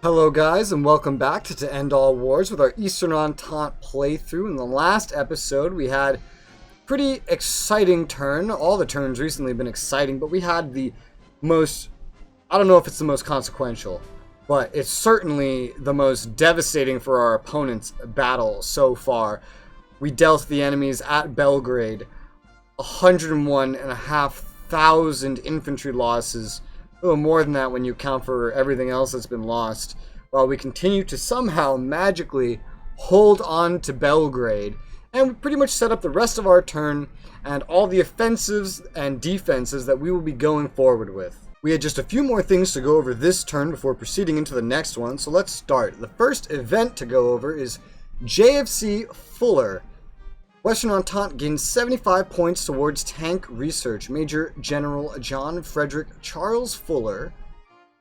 Hello guys, and welcome back to End All Wars with our Eastern Entente playthrough. In the last episode we had a pretty exciting turn. All the turns recently have been exciting, but we had the most, I don't know if it's the most consequential, but it's certainly the most devastating for our opponent's battle so far. We dealt the enemies at Belgrade 101,500 infantry losses. A little more than that when you account for everything else that's been lost, while we continue to somehow magically hold on to Belgrade, and we pretty much set up the rest of our turn and all the offensives and defenses that we will be going forward with. We had just a few more things to go over this turn before proceeding into the next one, so let's start. The first event to go over is JFC Fuller. Western Entente gains 75 points towards tank research. Major General John Frederick Charles Fuller,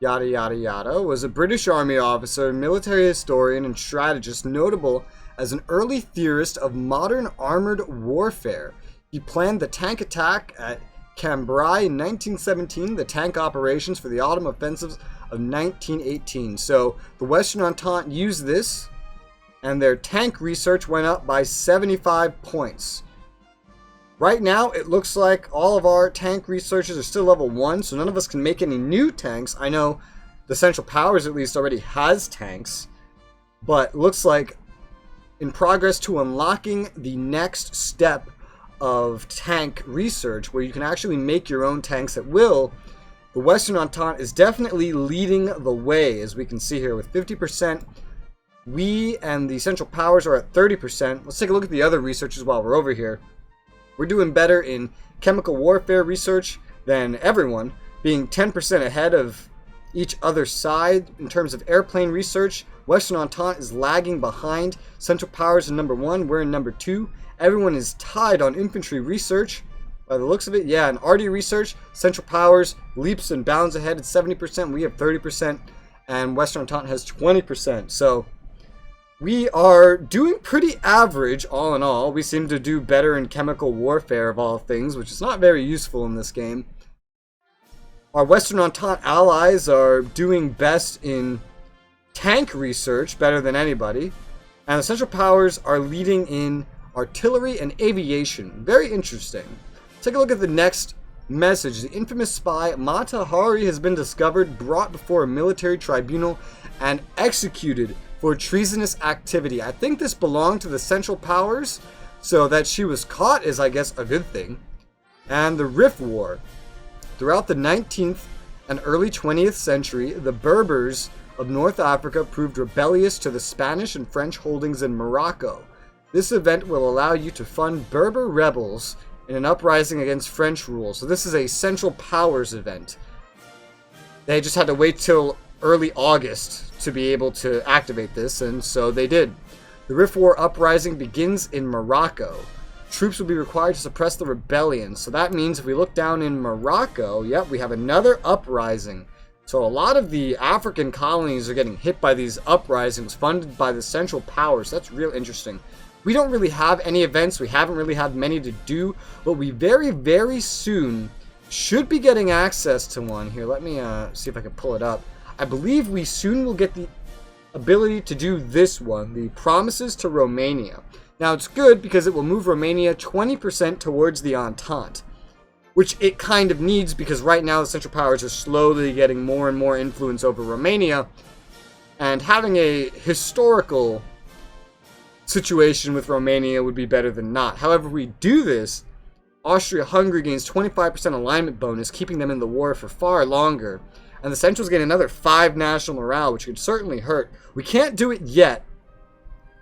yada yada yada, was a British Army officer, military historian, and strategist notable as an early theorist of modern armored warfare. He planned the tank attack at Cambrai in 1917, the tank operations for the autumn offensives of 1918. So the Western Entente used this, and their tank research went up by 75 points. Right now, it looks like all of our tank researches are still level 1, so none of us can make any new tanks. I know the Central Powers at least already has tanks, but looks like in progress to unlocking the next step of tank research, where you can actually make your own tanks at will, the Western Entente is definitely leading the way, as we can see here, with 50%. We and the Central Powers are at 30%. Let's take a look at the other researches while we're over here. We're doing better in chemical warfare research than everyone, being 10% ahead of each other side. In terms of airplane research, Western Entente is lagging behind. Central Powers in number 1, we're in number 2. Everyone is tied on infantry research, by the looks of it. Yeah, in RD research, Central Powers leaps and bounds ahead at 70%. We have 30%, and Western Entente has 20%. So we are doing pretty average, all in all. We seem to do better in chemical warfare, of all things, which is not very useful in this game. Our Western Entente allies are doing best in tank research, better than anybody. And the Central Powers are leading in artillery and aviation. Very interesting. Take a look at the next message. The infamous spy Mata Hari has been discovered, brought before a military tribunal, and executed for treasonous activity. I think this belonged to the Central Powers, so that she was caught is, I guess, a good thing. And the Rif War. Throughout the 19th and early 20th century, the Berbers of North Africa proved rebellious to the Spanish and French holdings in Morocco. This event will allow you to fund Berber rebels in an uprising against French rule. So this is a Central Powers event. They just had to wait till early August to be able to activate this, and so they did. The Rif War uprising begins in Morocco. Troops will be required to suppress the rebellion. So that means if we look down in Morocco, yep, we have another uprising. So a lot of the African colonies are getting hit by these uprisings funded by the Central Powers. That's real interesting. We don't really have any events. We haven't really had many to do, but we very, very soon should be getting access to one. Here, let me see if I can pull it up. I believe we soon will get the ability to do this one, the Promises to Romania. Now, it's good because it will move Romania 20% towards the Entente, which it kind of needs because right now the Central Powers are slowly getting more and more influence over Romania, and having a historical situation with Romania would be better than not. However, if we do this, Austria-Hungary gains 25% alignment bonus, keeping them in the war for far longer. And the Centrals gain another 5 national morale, which could certainly hurt. We can't do it yet,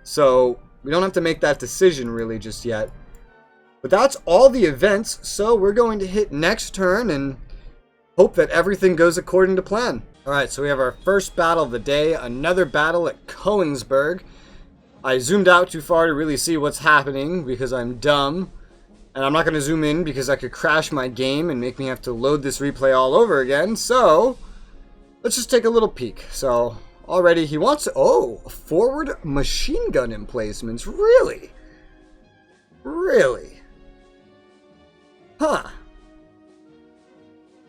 so we don't have to make that decision really just yet. But that's all the events, so we're going to hit next turn and hope that everything goes according to plan. Alright, so we have our first battle of the day, another battle at Königsberg. I zoomed out too far to really see what's happening because I'm dumb. And I'm not going to zoom in because I could crash my game and make me have to load this replay all over again, so let's just take a little peek. So, already he wants to... Oh, forward machine gun emplacements. Really? Really? Huh.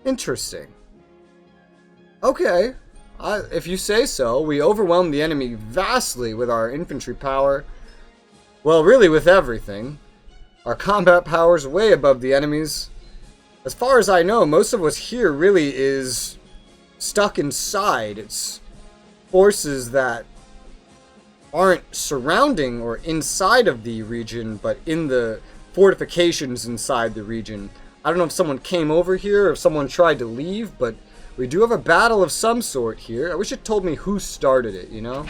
Interesting. Okay. If you say so. We overwhelmed the enemy vastly with our infantry power. Well, really with everything. Our combat power is way above the enemy's. As far as I know, most of what's here really is stuck inside. It's forces that aren't surrounding or inside of the region, but in the fortifications inside the region. I don't know if someone came over here or if someone tried to leave, but we do have a battle of some sort here. I wish it told me who started it, you know?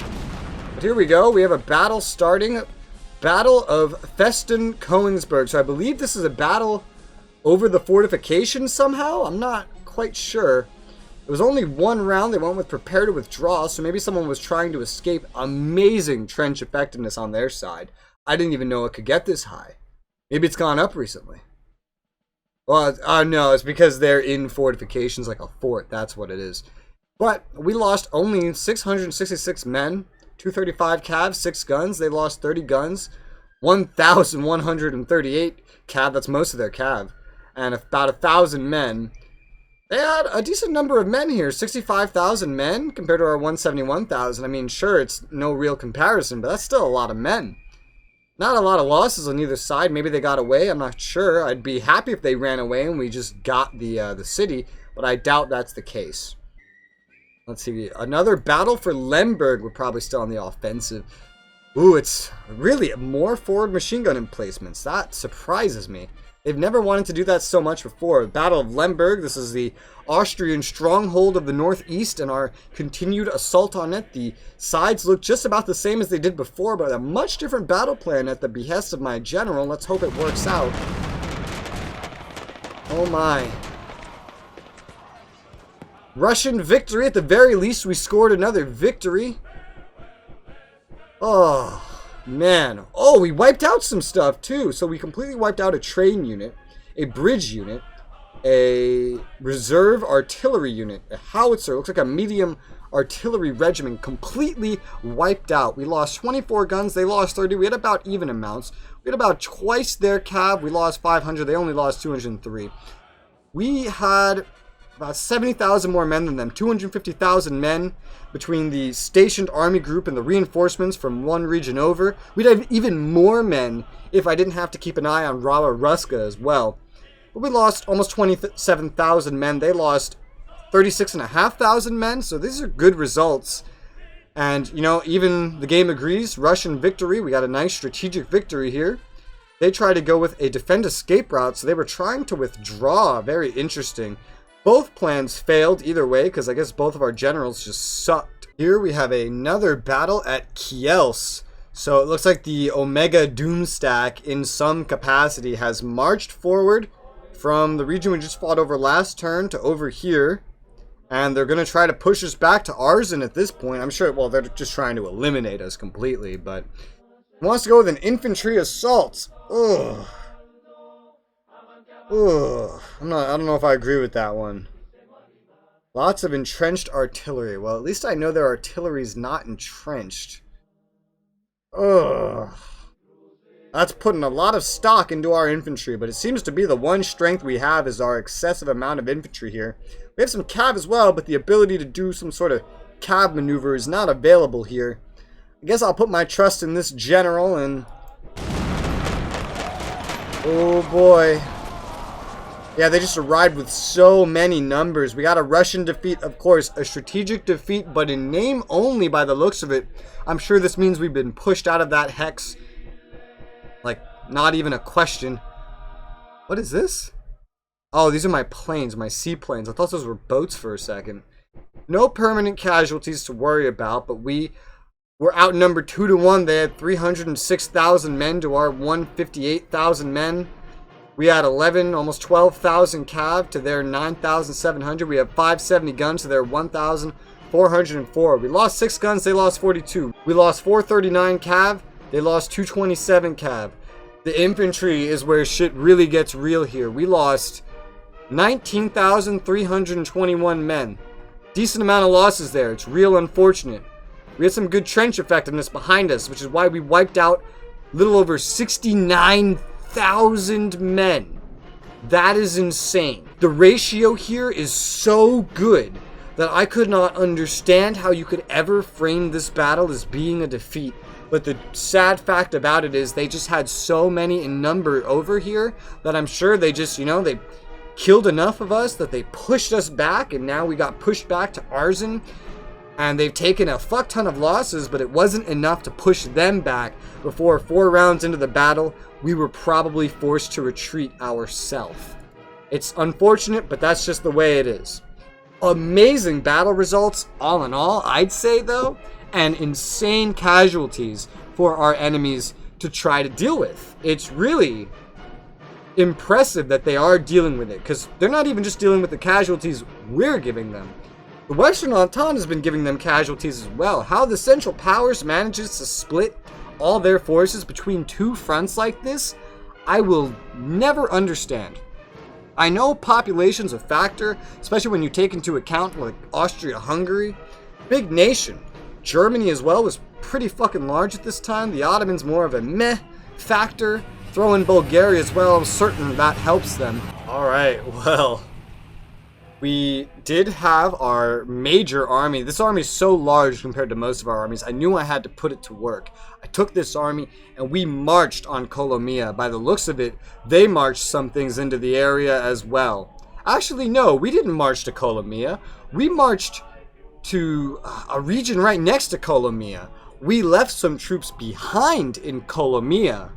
But here we go. We have a battle starting. Battle of Festen Koenigsberg. So I believe this is a battle over the fortifications somehow. I'm not quite sure. It was only one round. They went with prepare to withdraw, so maybe someone was trying to escape. Amazing trench effectiveness on their side. I didn't even know it could get this high. Maybe it's gone up recently. Well, no, it's because they're in fortifications like a fort. That's what it is. But we lost only 666 men, 235 cav, 6 guns. They lost 30 guns, 1,138 cav. That's most of their cav. And about 1,000 men. They had a decent number of men here, 65,000 men compared to our 171,000. I mean, sure, it's no real comparison, but that's still a lot of men. Not a lot of losses on either side. Maybe they got away. I'm not sure. I'd be happy if they ran away and we just got the city, but I doubt that's the case. Let's see. Another battle for Lemberg. We're probably still on the offensive. Ooh, it's really more forward machine gun emplacements. That surprises me. They've never wanted to do that so much before. Battle of Lemberg. This is the Austrian stronghold of the northeast and our continued assault on it. The sides look just about the same as they did before, but a much different battle plan at the behest of my general. Let's hope it works out. Oh my. Russian victory. At the very least, we scored another victory. Oh, man. Oh, we wiped out some stuff, too. So we completely wiped out a train unit, a bridge unit, a reserve artillery unit, a howitzer. Looks like a medium artillery regiment. Completely wiped out. We lost 24 guns. They lost 30. We had about even amounts. We had about twice their cav. We lost 500. They only lost 203. We had about 70,000 more men than them. 250,000 men between the stationed army group and the reinforcements from one region over. We'd have even more men if I didn't have to keep an eye on Rava Ruska as well. But we lost almost 27,000 men. They lost 36,500 men. So these are good results. And, you know, even the game agrees. Russian victory. We got a nice strategic victory here. They tried to go with a defend escape route. So they were trying to withdraw. Very interesting. Both plans failed either way because I guess both of our generals just sucked. Here we have another battle at Kielce. So it looks like the Omega Doomstack in some capacity has marched forward from the region we just fought over last turn to over here. And they're going to try to push us back to Arzen at this point. I'm sure, well, they're just trying to eliminate us completely, but he wants to go with an infantry assault. Ugh. Ugh. I don't know if I agree with that one. Lots of entrenched artillery. Well, at least I know their artillery's not entrenched. Ugh. That's putting a lot of stock into our infantry, but it seems to be the one strength we have is our excessive amount of infantry here. We have some cav as well, but the ability to do some sort of cav maneuver is not available here. I guess I'll put my trust in this general and... oh boy. Yeah, they just arrived with so many numbers. We got a Russian defeat, of course, a strategic defeat, but in name only by the looks of it. I'm sure this means we've been pushed out of that hex. Like, not even a question. What is this? Oh, these are my planes, my seaplanes. I thought those were boats for a second. No permanent casualties to worry about, but we were outnumbered 2-1. They had 306,000 men to our 158,000 men. We had 11, almost 12,000 cav to their 9,700. We have 570 guns to their 1,404. We lost 6 guns, they lost 42. We lost 439 cav, they lost 227 cav. The infantry is where shit really gets real here. We lost 19,321 men. Decent amount of losses there. It's real unfortunate. We had some good trench effectiveness behind us, which is why we wiped out a little over 69,000 men. That is insane. The ratio here is so good that I could not understand how you could ever frame this battle as being a defeat. But the sad fact about it is they just had so many in number over here that I'm sure they just, they killed enough of us that they pushed us back, and now we got pushed back to Arzen. And they've taken a fuck ton of losses, but it wasn't enough to push them back. Before 4 rounds into the battle, we were probably forced to retreat ourselves. It's unfortunate, but that's just the way it is. Amazing battle results, all in all, I'd say, though, and insane casualties for our enemies to try to deal with. It's really impressive that they are dealing with it, because they're not even just dealing with the casualties we're giving them. The Western Entente has been giving them casualties as well. How the Central Powers manages to split all their forces between 2 fronts like this, I will never understand. I know population's a factor, especially when you take into account like Austria-Hungary. Big nation. Germany as well was pretty fucking large at this time. The Ottomans more of a meh factor. Throw in Bulgaria as well, I'm certain that helps them. Alright, well, we did have our major army. This army is so large compared to most of our armies. I knew I had to put it to work. I took this army and we marched on Konglomerat. By the looks of it, they marched some things into the area as well. Actually, no, we didn't march to Konglomerat. We marched to a region right next to Konglomerat. We left some troops behind in Konglomerat.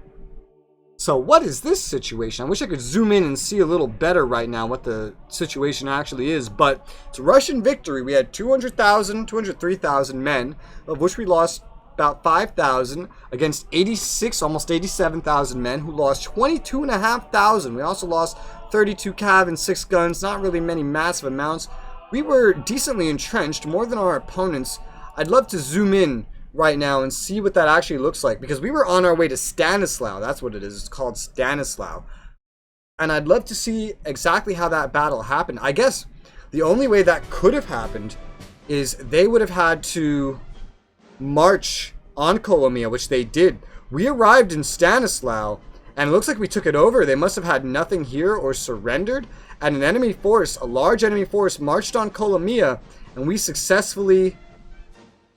So what is this situation? I wish I could zoom in and see a little better right now what the situation actually is. But it's a Russian victory. We had 203,000 men, of which we lost about 5,000 against 86, almost 87,000 men, who lost 22,500. We also lost 32 cav and 6 guns. Not really many massive amounts. We were decently entrenched, more than our opponents. I'd love to zoom in right now and see what that actually looks like, because we were on our way to Stanislav. That's what it is. It's called Stanislav. And I'd love to see exactly how that battle happened. I guess the only way that could have happened is they would have had to march on Konglomerat, which they did. We arrived in Stanislav, and it looks like we took it over. They must have had nothing here or surrendered, and an enemy force, a large enemy force, marched on Konglomerat, and we successfully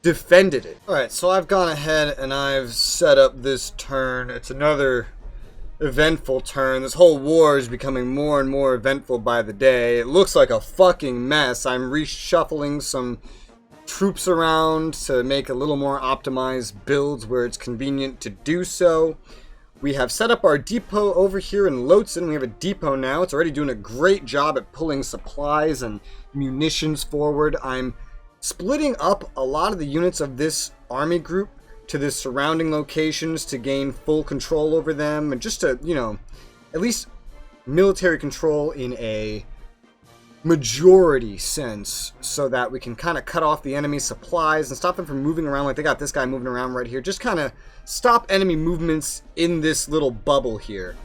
defended it. Alright, so I've gone ahead and I've set up this turn. It's another eventful turn. This whole war is becoming more and more eventful by the day. It looks like a fucking mess. I'm reshuffling some troops around to make a little more optimized builds where it's convenient to do so. We have set up our depot over here in Lotsen. We have a depot now. It's already doing a great job at pulling supplies and munitions forward. I'm splitting up a lot of the units of this army group to the surrounding locations to gain full control over them, and just to, at least military control in a majority sense, so that we can kind of cut off the enemy supplies and stop them from moving around. Like they got this guy moving around right here. Just kind of stop enemy movements in this little bubble here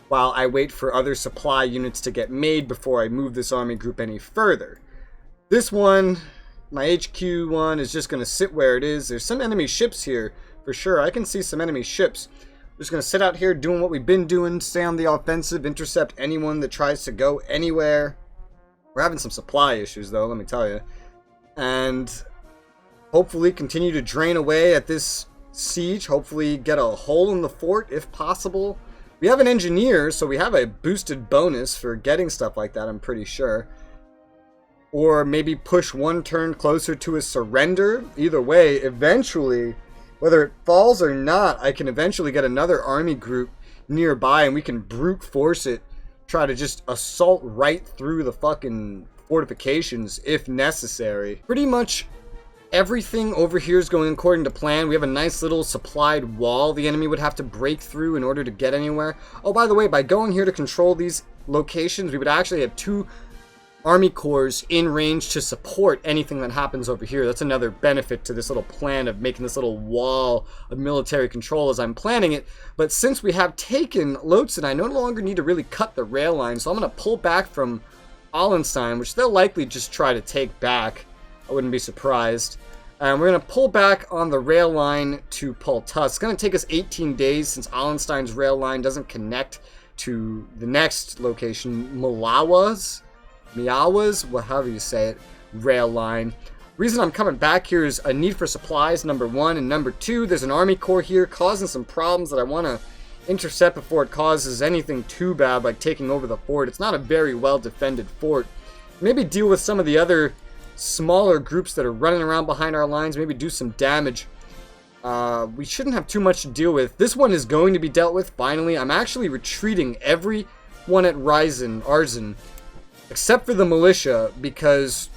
while I wait for other supply units to get made before I move this army group any further. This one, my HQ one, is just going to sit where it is. There's some enemy ships here for sure. I can see some enemy ships. We're just going to sit out here doing what we've been doing, stay on the offensive, intercept anyone that tries to go anywhere. We're having some supply issues though, let me tell you. And hopefully continue to drain away at this siege. Hopefully get a hole in the fort if possible. We have an engineer, so we have a boosted bonus for getting stuff like that, I'm pretty sure. Or maybe push one turn closer to a surrender. Either way, eventually, whether it falls or not, I can eventually get another army group nearby and we can brute force it. Try to just assault right through the fucking fortifications if necessary. Pretty much everything over here is going according to plan. We have a nice little supplied wall the enemy would have to break through in order to get anywhere. Oh, by the way, by going here to control these locations, we would actually have 2 army corps in range to support anything that happens over here. That's another benefit to this little plan of making this little wall of military control as I'm planning it. But since we have taken Lotsen, I no longer need to really cut the rail line, so I'm going to pull back from Allenstein, which they'll likely just try to take back. I wouldn't be surprised. And we're going to pull back on the rail line to Poltus. It's going to take us 18 days since Allenstein's rail line doesn't connect to the next location, Miawas, well, however you say it. rail line. Reason I'm coming back here is a need for supplies, number one, and number two, there's an army corps here causing some problems that I want to intercept before it causes anything too bad, like taking over the fort. It's not a very well defended fort. Maybe deal with some of the other smaller groups that are running around behind our lines, maybe do some damage. We shouldn't have too much to deal with. This one is going to be dealt with, finally. I'm actually retreating everyone at Arzen, except for the militia, because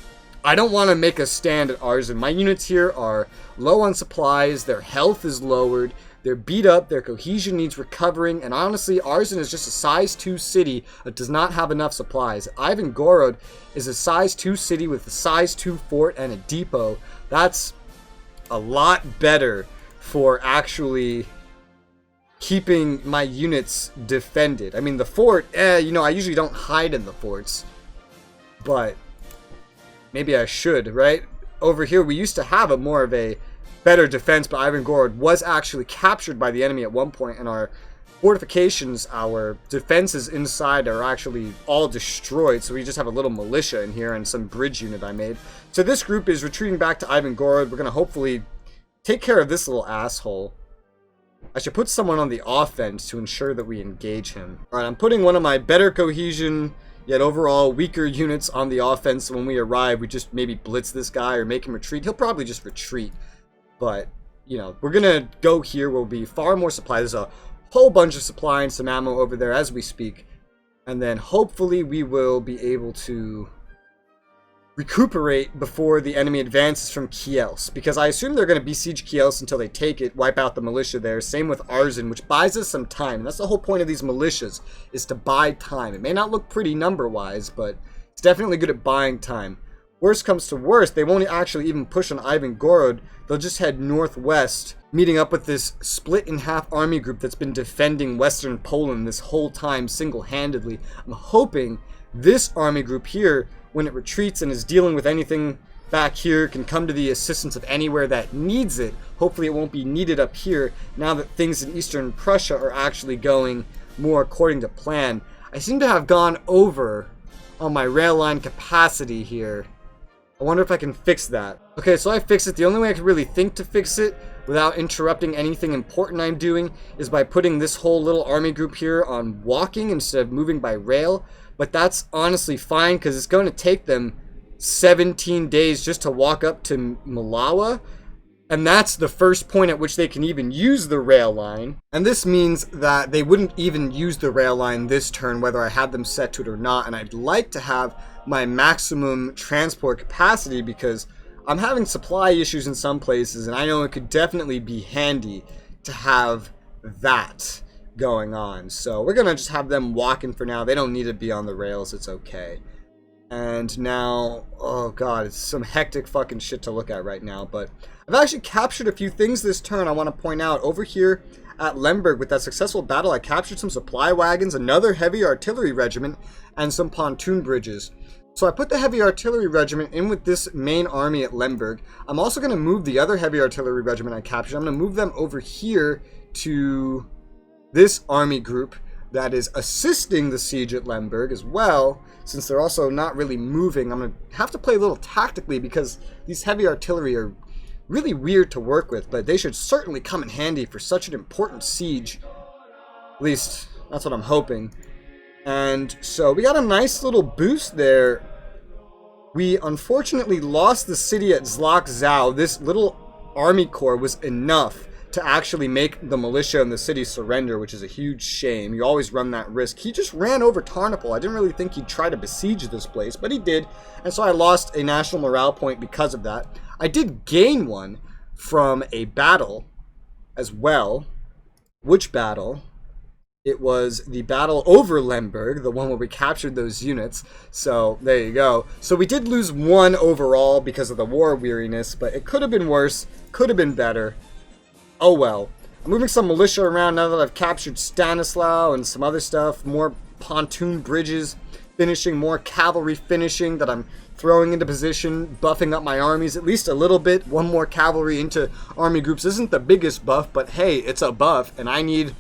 I don't want to make a stand at Arzen. My units here are low on supplies, their health is lowered, they're beat up, their cohesion needs recovering, and honestly, Arzen is just a size 2 city that does not have enough supplies. Ivangorod is a size 2 city with a size 2 fort and a depot. That's a lot better for actually keeping my units defended. I mean, the fort, you know, I usually don't hide in the forts, but maybe I should, right? Over here, we used to have a more of a better defense, but Ivangorod was actually captured by the enemy at one point, and our fortifications, our defenses inside are actually all destroyed, so we just have a little militia in here and some bridge unit I made. So this group is retreating back to Ivangorod. We're going to hopefully take care of this little asshole. I should put someone on the offense to ensure that we engage him. Alright, I'm putting one of my better cohesion, yet overall weaker units on the offense, so when we arrive, we just maybe blitz this guy or make him retreat. He'll probably just retreat, but, you know, we're gonna go here where we'll be far more supply. There's a whole bunch of supply and some ammo over there as we speak, and then hopefully we will be able to recuperate before the enemy advances from Kielce, because I assume they're going to besiege Kielce until they take it, wipe out the militia there. Same with Arzen, which buys us some time. And that's the whole point of these militias, is to buy time. It may not look pretty number-wise, but it's definitely good at buying time. Worst comes to worst, they won't actually even push on Ivangorod. They'll just head northwest, meeting up with this split-in-half army group that's been defending Western Poland this whole time single-handedly. I'm hoping this army group here, when it retreats and is dealing with anything back here, can come to the assistance of anywhere that needs it. Hopefully it won't be needed up here now that things in Eastern Prussia are actually going more according to plan. I seem to have gone over on my rail line capacity here. I wonder if I can fix that. Okay, so I fixed it. The only way I could really think to fix it without interrupting anything important I'm doing is by putting this whole little army group here on walking instead of moving by rail. But that's honestly fine, because it's going to take them 17 days just to walk up to Malawa. And that's the first point at which they can even use the rail line. And this means that they wouldn't even use the rail line this turn, whether I had them set to it or not. And I'd like to have my maximum transport capacity, because I'm having supply issues in some places, and I know it could definitely be handy to have that going on. So we're gonna just have them walking for now. They don't need to be on the rails, it's okay. And now, oh god, it's some hectic fucking shit to look at right now, but I've actually captured a few things this turn I want to point out. Over here at Lemberg, with that successful battle, I captured some supply wagons, another heavy artillery regiment, and some pontoon bridges. So I put the heavy artillery regiment in with this main army at Lemberg. I'm also going to move the other heavy artillery regiment I captured. I'm going to move them over here to this army group that is assisting the siege at Lemberg as well, since they're also not really moving. I'm going to have to play a little tactically, because these heavy artillery are really weird to work with, but they should certainly come in handy for such an important siege. At least, that's what I'm hoping. And so we got a nice little boost there. We unfortunately lost the city at Zlak-Zau. This little army corps was enough to actually make the militia and the city surrender, which is a huge shame. You always run that risk. He just ran over Tarnopol. I didn't really think he'd try to besiege this place, but he did. And so I lost a national morale point because of that. I did gain one from a battle as well. Which battle? It was the battle over Lemberg, the one where we captured those units. So there you go. So we did lose one overall because of the war weariness, but it could have been worse, could have been better. Oh well. I'm moving some militia around now that I've captured Stanislaw and some other stuff. More pontoon bridges finishing, more cavalry finishing that I'm throwing into position, buffing up my armies at least a little bit. One more cavalry into army groups isn't the biggest buff, but hey, it's a buff, and I need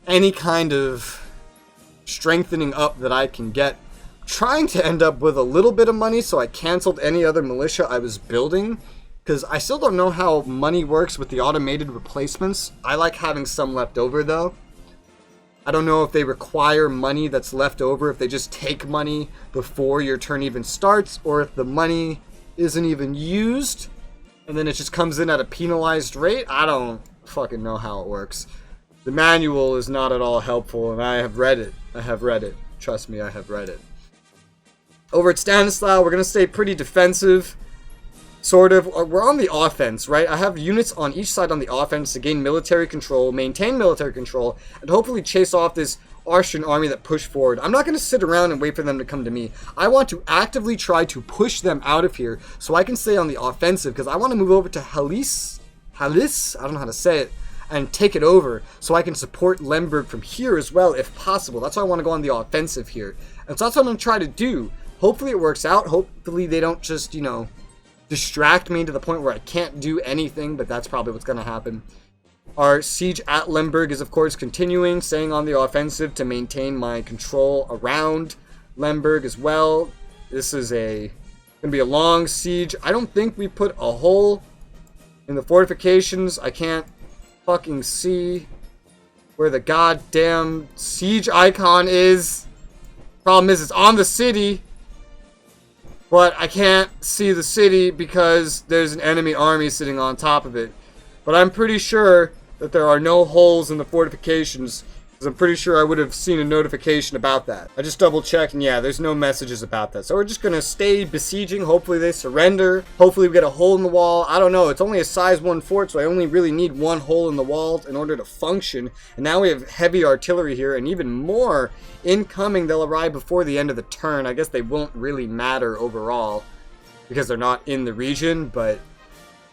any kind of strengthening up that I can get. trying to end up with a little bit of money, so I canceled any other militia I was building, because I still don't know how money works with the automated replacements. I like having some left over, though. I don't know if they require money that's left over, if they just take money before your turn even starts, or if the money isn't even used, and then it just comes in at a penalized rate. I don't fucking know how it works. The manual is not at all helpful, and I have read it. I have read it. Trust me, I have read it. Over at Stanislaw, we're going to stay pretty defensive. Sort of. We're on the offense, right? I have units on each side on the offense to gain military control, maintain military control, and hopefully chase off this Austrian army that pushed forward. I'm not going to sit around and wait for them to come to me. I want to actively try to push them out of here so I can stay on the offensive, because I want to move over to Halis, I don't know how to say it, and take it over so I can support Lemberg from here as well if possible. That's why I want to go on the offensive here. And so that's what I'm going to try to do. Hopefully it works out. Hopefully they don't just, distract me to the point where I can't do anything, but that's probably what's going to happen. Our siege at Lemberg is, of course, continuing, staying on the offensive to maintain my control around Lemberg as well. This is going to be a long siege. I don't think we put a hole in the fortifications. I can't fucking see where the goddamn siege icon is. Problem is, it's on the city. But I can't see the city because there's an enemy army sitting on top of it. But I'm pretty sure that there are no holes in the fortifications, because I'm pretty sure I would have seen a notification about that. I just double checked, and yeah, there's no messages about that. So we're just going to stay besieging. Hopefully they surrender. Hopefully we get a hole in the wall. I don't know. It's only a size 1 fort, so I only really need one hole in the wall in order to function. And now we have heavy artillery here, and even more incoming. They'll arrive before the end of the turn. I guess they won't really matter overall because they're not in the region, but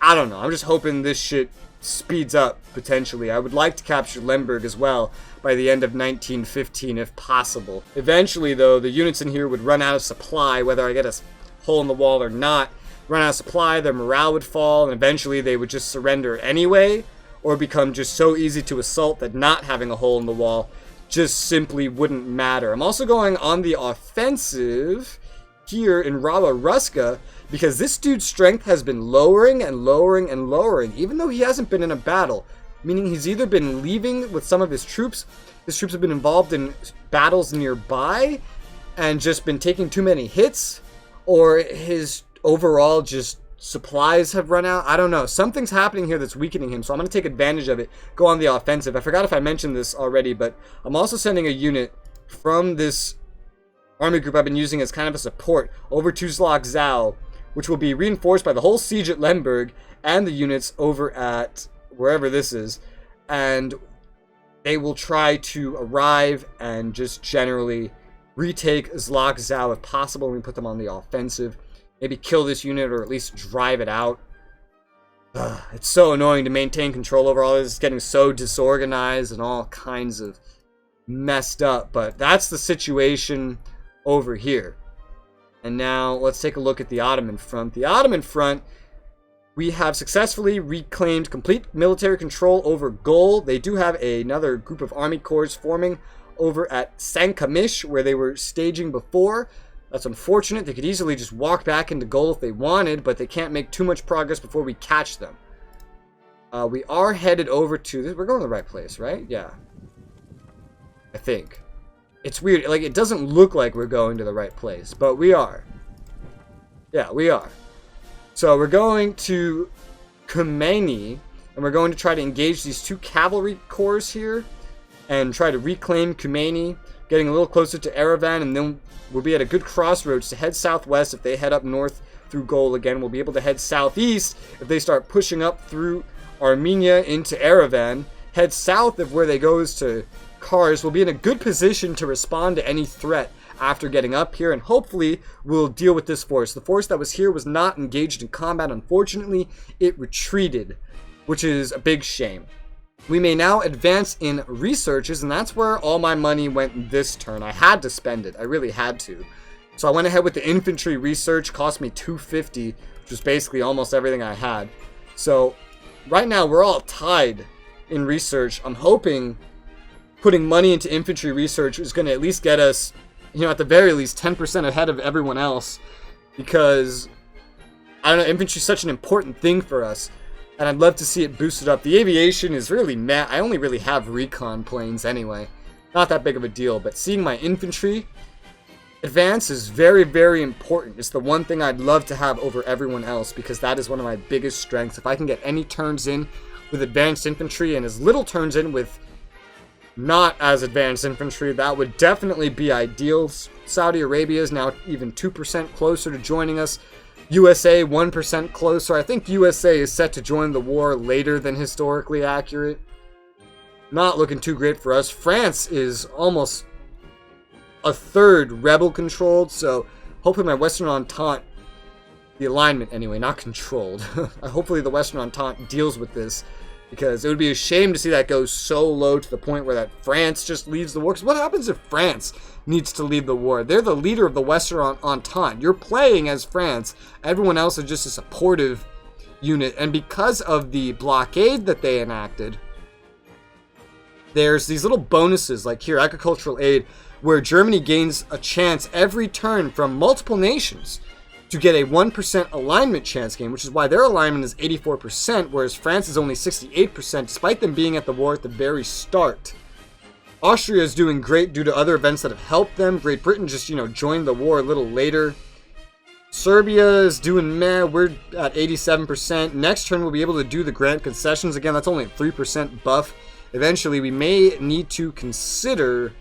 I don't know. I'm just hoping this shit speeds up, potentially. I would like to capture Lemberg as well by the end of 1915 if possible. Eventually, though, the units in here would run out of supply, whether I get a hole in the wall or not. Run out of supply, their morale would fall, and eventually they would just surrender anyway, or become just so easy to assault that not having a hole in the wall just simply wouldn't matter. I'm also going on the offensive here in Rava Ruska, because this dude's strength has been lowering and lowering and lowering, even though he hasn't been in a battle. Meaning he's either been leaving with some of his troops have been involved in battles nearby, and just been taking too many hits, or his overall just supplies have run out. I don't know. Something's happening here that's weakening him, so I'm going to take advantage of it, go on the offensive. I forgot if I mentioned this already, but I'm also sending a unit from this army group I've been using as kind of a support over to Zlagzau, which will be reinforced by the whole siege at Lemberg and the units over at wherever this is, and they will try to arrive and just generally retake Zlagzau if possible when we put them on the offensive. Maybe kill this unit or at least drive it out. It's so annoying to maintain control over all this. It's getting so disorganized and all kinds of messed up, but that's the situation over here. And now let's take a look at the Ottoman front. The Ottoman front, we have successfully reclaimed complete military control over Gol. They do have another group of army corps forming over at Sankamish, where they were staging before. That's unfortunate. They could easily just walk back into Gol if they wanted, but they can't make too much progress before we catch them. We are headed over to this. We're going to the right place, right? Yeah. I think. It's weird. Like, it doesn't look like we're going to the right place, but we are. Yeah, we are. So we're going to Khomeini, and we're going to try to engage these 2 cavalry corps here and try to reclaim Khomeini, getting a little closer to Erevan, and then we'll be at a good crossroads to head southwest. If they head up north through Gol again, we'll be able to head southeast if they start pushing up through Armenia into Erevan. Head south of where they goes to Kars. We'll be in a good position to respond to any threat after getting up here, and hopefully we'll deal with this force. The force that was here was not engaged in combat. Unfortunately, it retreated, which is a big shame. We may now advance in researches, and that's where all my money went this turn. I had to spend it. I really had to. So I went ahead with the infantry research. Cost me 250, which was basically almost everything I had. So right now we're all tied in research. I'm hoping putting money into infantry research is going to at least get us at the very least 10% ahead of everyone else, because I don't know, infantry is such an important thing for us, and I'd love to see it boosted up. The aviation is really meh. I only really have recon planes anyway. Not that big of a deal, but seeing my infantry advance is very, very important. It's the one thing I'd love to have over everyone else, because that is one of my biggest strengths. If I can get any turns in with advanced infantry and as little turns in with not as advanced infantry, that would definitely be ideal. Saudi Arabia is now even 2% closer to joining us. USA 1% closer. I think USA is set to join the war later than historically accurate. Not looking too great for us. France is almost a third rebel controlled, so hopefully my Western Entente, the alignment anyway, not controlled. Hopefully the Western Entente deals with this, because it would be a shame to see that go so low to the point where that France just leaves the war. Because what happens if France needs to leave the war? They're the leader of the Western Entente. You're playing as France. Everyone else is just a supportive unit. And because of the blockade that they enacted, there's these little bonuses, like here, agricultural aid, where Germany gains a chance every turn from multiple nations to get a 1% alignment chance gain, which is why their alignment is 84%, whereas France is only 68%, despite them being at the war at the very start. Austria is doing great due to other events that have helped them. Great Britain just, joined the war a little later. Serbia is doing meh. We're at 87%. Next turn, we'll be able to do the grant concessions. Again, that's only a 3% buff. Eventually, we may need to consider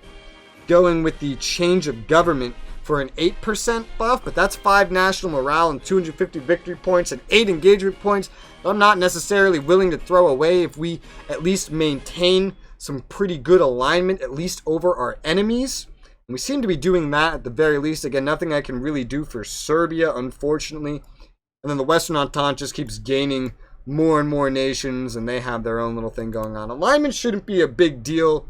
going with the change of government for an 8% buff, but that's 5 national morale and 250 victory points and 8 engagement points. I'm not necessarily willing to throw away if we at least maintain some pretty good alignment, at least over our enemies. And we seem to be doing that at the very least. Again, nothing I can really do for Serbia, unfortunately. And then the Western Entente just keeps gaining more and more nations, and they have their own little thing going on. Alignment shouldn't be a big deal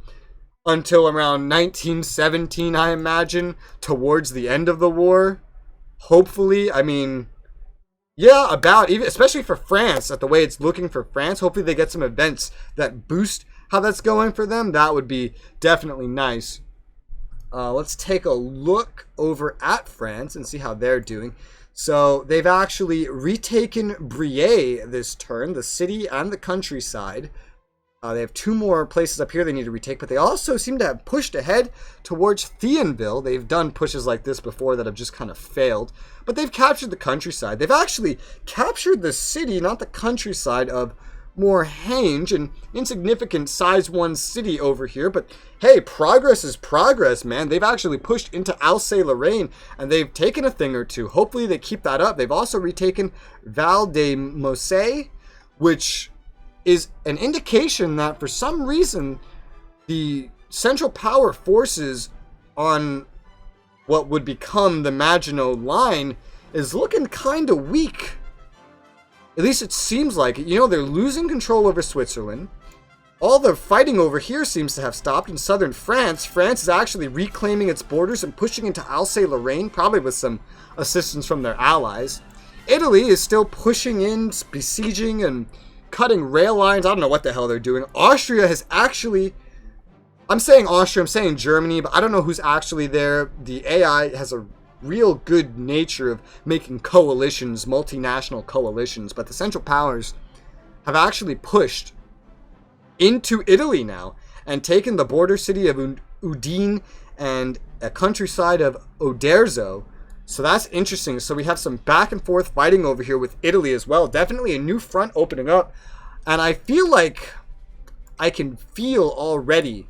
until around 1917, I imagine, towards the end of the war. Hopefully, I mean, yeah, even especially for France, at the way it's looking for France. Hopefully they get some events that boost how that's going for them. That would be definitely nice. Let's take a look over at France and see how they're doing. So they've actually retaken Briey this turn, the city and the countryside. They have 2 more places up here they need to retake, but they also seem to have pushed ahead towards Thionville. They've done pushes like this before that have just kind of failed, but they've captured the countryside. They've actually captured the city, not the countryside, of Morhange, an insignificant size 1 city over here, but hey, progress is progress, man. They've actually pushed into Alsace-Lorraine, and they've taken a thing or two. Hopefully they keep that up. They've also retaken Val de Mosée, which is an indication that for some reason the Central Power forces on what would become the Maginot Line is looking kind of weak. At least it seems like it. They're losing control over Switzerland. All the fighting over here seems to have stopped in southern France. France is actually reclaiming its borders and pushing into Alsace-Lorraine, probably with some assistance from their allies. Italy is still pushing in, besieging, and cutting rail lines. I don't know what the hell they're doing. Austria has actually... I'm saying Austria, I'm saying Germany, but I don't know who's actually there. The AI has a real good nature of making coalitions, multinational coalitions, but the Central Powers have actually pushed into Italy now and taken the border city of Udine and a countryside of Oderzo. So that's interesting. So we have some back and forth fighting over here with Italy as well. Definitely a new front opening up. And I feel like I can feel already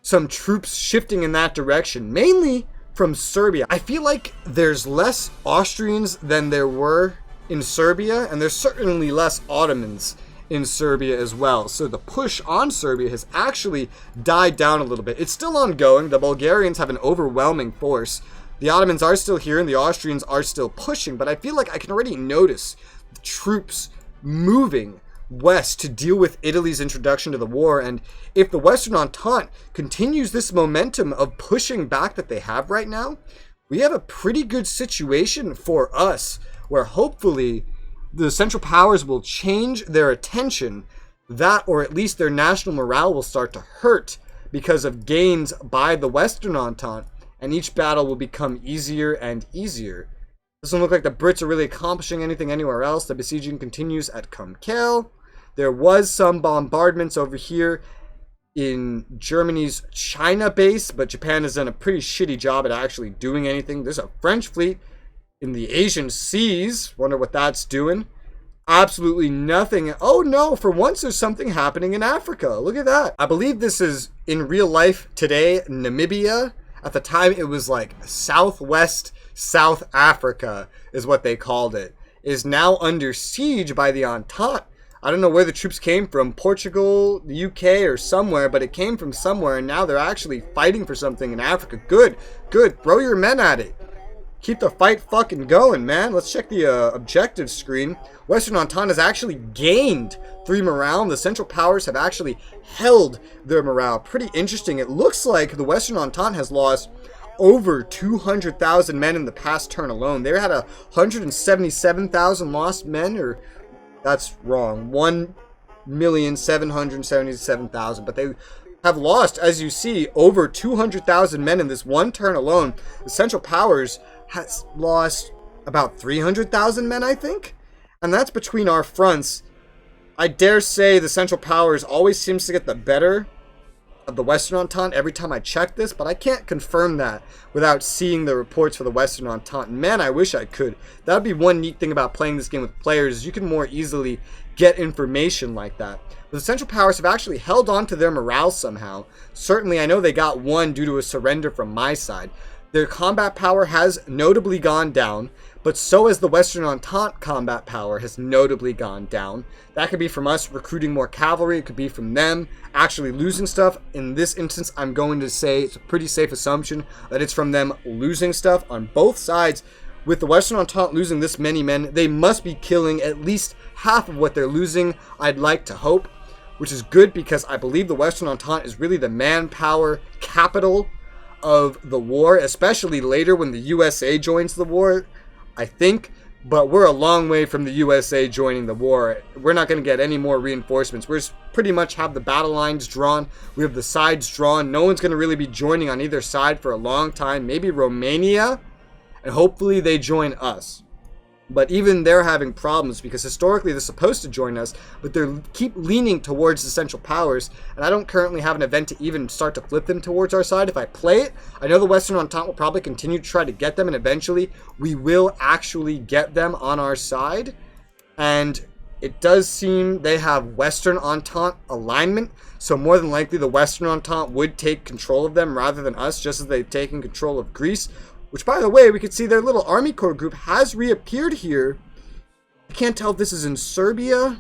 some troops shifting in that direction, mainly from Serbia. I feel like there's less Austrians than there were in Serbia, and there's certainly less Ottomans in Serbia as well. So the push on Serbia has actually died down a little bit. It's still ongoing. The Bulgarians have an overwhelming force. The Ottomans are still here and the Austrians are still pushing, but I feel like I can already notice the troops moving west to deal with Italy's introduction to the war. And if the Western Entente continues this momentum of pushing back that they have right now, we have a pretty good situation for us where hopefully the Central Powers will change their attention, that or at least their national morale will start to hurt because of gains by the Western Entente. and each battle will become easier and easier. Doesn't look like the Brits are really accomplishing anything anywhere else. The besieging continues at Konglomerat. There was some bombardments over here in Germany's China base, but Japan has done a pretty shitty job at actually doing anything. There's a French fleet in the Asian seas. Wonder what that's doing. Absolutely nothing. Oh no, for once there's something happening in Africa. Look at that. I believe this is in real life today, Namibia. At the time it was like Southwest South Africa is what they called it. Is now under siege by the Entente. I don't know where the troops came from, Portugal, the UK, or somewhere, but it came from somewhere, and now they're actually fighting for something in Africa. Good, good. Throw your men at it. Keep the fight fucking going, man. Let's check the objective screen. Western Entente has actually gained 3 morale. The Central Powers have actually held their morale. Pretty interesting. It looks like the Western Entente has lost over 200,000 men in the past turn alone. They had 177,000 lost men, or that's wrong, 1,777,000. But they have lost, as you see, over 200,000 men in this one turn alone. The Central Powers has lost about 300,000 men, I think. And that's between our fronts. I dare say the Central Powers always seems to get the better of the Western Entente every time I check this, but I can't confirm that without seeing the reports for the Western Entente. Man, I wish I could. That would be one neat thing about playing this game with players, is you can more easily get information like that. But the Central Powers have actually held on to their morale somehow. Certainly, I know they got one due to a surrender from my side. Their combat power has notably gone down, but so has the Western Entente combat power has notably gone down. That could be from us recruiting more cavalry. It could be from them actually losing stuff. In this instance, I'm going to say it's a pretty safe assumption that it's from them losing stuff on both sides. With the Western Entente losing this many men, they must be killing at least half of what they're losing, I'd like to hope, which is good because I believe the Western Entente is really the manpower capital of the war, especially later when the USA joins the war, I think. But we're a long way from the USA joining the war. We're not going to get any more reinforcements. We're pretty much have the battle lines drawn. We have the sides drawn. No one's going to really be joining on either side for a long time. Maybe Romania, and hopefully they join us. But even they're having problems because historically they're supposed to join us, but they keep leaning towards the Central Powers, and I don't currently have an event to even start to flip them towards our side. If I play it, I know the Western Entente will probably continue to try to get them, and eventually we will actually get them on our side. And it does seem they have Western Entente alignment, so more than likely the Western Entente would take control of them rather than us, just as they've taken control of Greece. Which, by the way, we could see their little army corps group has reappeared here. I can't tell if this is in Serbia.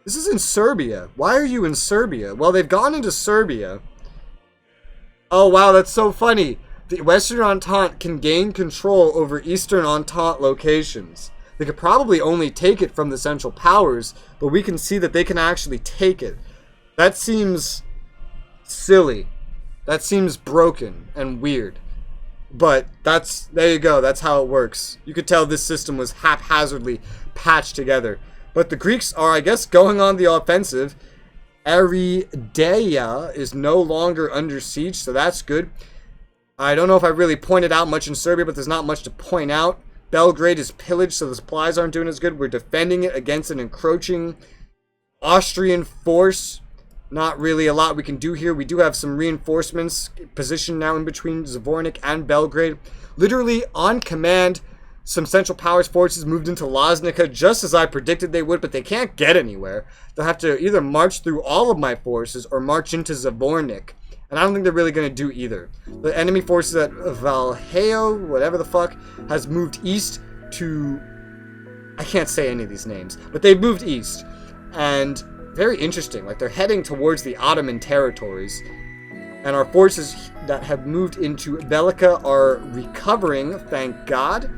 This is in Serbia. Why are you in Serbia? Well, they've gone into Serbia. Oh, wow, that's so funny. The Western Entente can gain control over Eastern Entente locations. They could probably only take it from the Central Powers, but we can see that they can actually take it. That seems silly. That seems broken and weird. But there you go, that's how it works. You could tell this system was haphazardly patched together. But the Greeks are, I guess, going on the offensive. Erideia is no longer under siege, so that's good. I don't know if I really pointed out much in Serbia, but there's not much to point out. Belgrade is pillaged, so the supplies aren't doing as good. We're defending it against an encroaching Austrian force. Not really a lot we can do here. We do have some reinforcements positioned now in between Zvornik and Belgrade. Literally on command, some Central Powers forces moved into Loznica just as I predicted they would, but they can't get anywhere. They'll have to either march through all of my forces or march into Zvornik. And I don't think they're really going to do either. The enemy forces at Valheo, whatever the fuck, has moved east to... I can't say any of these names, but they've moved east. And... very interesting, like they're heading towards the Ottoman territories, and our forces that have moved into Belica are recovering, thank God,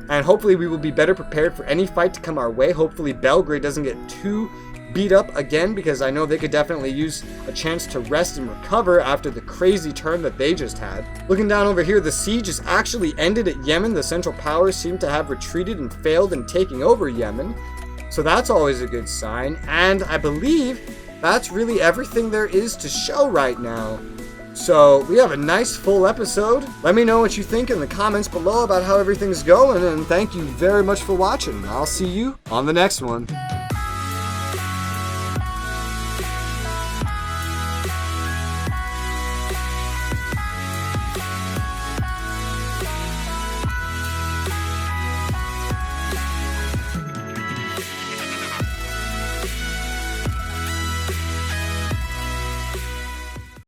and hopefully we will be better prepared for any fight to come our way. Hopefully Belgrade doesn't get too beat up again, because I know they could definitely use a chance to rest and recover after the crazy turn that they just had. Looking down over here, the siege is actually ended at Yemen. The Central Powers seem to have retreated and failed in taking over Yemen. So that's always a good sign, and I believe that's really everything there is to show right now. So we have a nice full episode. Let me know what you think in the comments below about how everything's going, and thank you very much for watching. I'll see you on the next one.